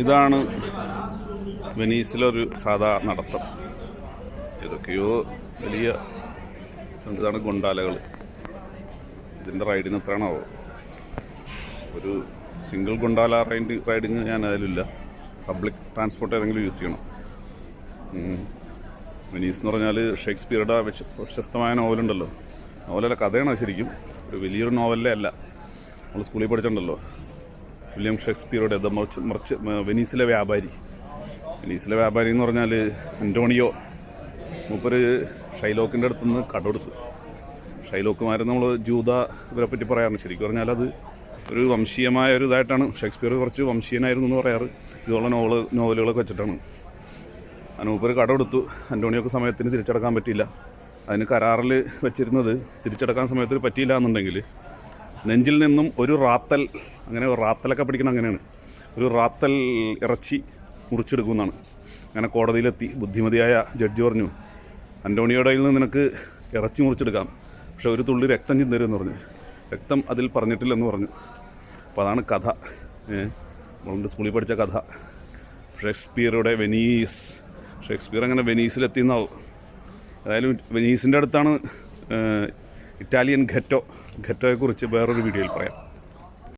ഇതാണ് വെനീസിലൊരു സാധാ നടത്തം. ഏതൊക്കെയോ വലിയ ഇതാണ് ഗൊണ്ടാലകൾ. ഇതിൻ്റെ റൈഡിന് എത്രയാണാവോ? ഒരു സിംഗിൾ ഗൊണ്ടാല റൈഡിങ് ഞാൻ അതിലില്ല. പബ്ലിക് ട്രാൻസ്പോർട്ട് ഏതെങ്കിലും യൂസ് ചെയ്യണം. വെനീസ് എന്ന് പറഞ്ഞാൽ ഷേക്സ്പിയറുടെ പ്രശസ്തമായ നോവലുണ്ടല്ലോ, നോവലല്ല കഥയാണ് ശരിക്കും, ഒരു വലിയൊരു നോവലേ അല്ല. നമ്മൾ സ്കൂളിൽ പഠിച്ചിട്ടുണ്ടല്ലോ, വില്യം ഷേക്സ്പിയറുടെ വെനീസിലെ വ്യാപാരി. വെനീസിലെ വ്യാപാരി എന്ന് പറഞ്ഞാൽ അന്റോണിയോ. മൂപ്പര് ഷൈലോക്കിൻ്റെ അടുത്തുനിന്ന് കടമെടുത്തു. ഷൈലോക്കുമാർ നമ്മൾ ജൂത ഇവരെ പറ്റി പറയാറുണ്ട്. ശരിക്കും പറഞ്ഞാൽ അത് ഒരു വംശീയമായ ഒരു ഇതായിട്ടാണ്. ഷേക്സ്പിയർ കുറച്ച് വംശീയനായിരുന്നു എന്ന് പറയാറ്. ഇതുള്ള നോവലുകളൊക്കെ വെച്ചിട്ടാണ്. അതിന് മൂപ്പര് കടമെടുത്തു. അന്റോണിയോക്ക് സമയത്തിന് തിരിച്ചടക്കാൻ പറ്റിയില്ല. അതിന് കരാറിൽ വെച്ചിരുന്നത് തിരിച്ചടക്കാൻ സമയത്തിന് പറ്റിയില്ല എന്നുണ്ടെങ്കിൽ നെഞ്ചിൽ നിന്നും ഒരു റാത്തൽ, അങ്ങനെ റാത്തലൊക്കെ പഠിക്കണം, അങ്ങനെയാണ്, ഒരു റാത്തൽ ഇറച്ചി മുറിച്ചെടുക്കുമെന്നാണ്. അങ്ങനെ കോടതിയിലെത്തി. ബുദ്ധിമതിയായ ജഡ്ജി പറഞ്ഞു, അന്റോണിയോയുടെ കയ്യിൽ നിന്ന് നിനക്ക് ഇറച്ചി മുറിച്ചെടുക്കാം, പക്ഷെ ഒരു തുള്ളി രക്തം ചിന്തരുമെന്ന് പറഞ്ഞു. രക്തം അതിൽ പറഞ്ഞിട്ടില്ലെന്ന് പറഞ്ഞു. അപ്പോൾ അതാണ് കഥ. നമ്മളുടെ സ്കൂളിൽ പഠിച്ച കഥ. ഷേക്സ്പിയറുടെ വെനീസ്. ഷേക്സ്പിയർ അങ്ങനെ വെനീസിലെത്തിയെന്നാവും. ഏതായാലും വെനീസിൻ്റെ അടുത്താണ് ഇറ്റാലിയൻ ഘെറ്റോയെക്കുറിച്ച് വേറൊരു വീഡിയോയിൽ പറയാം.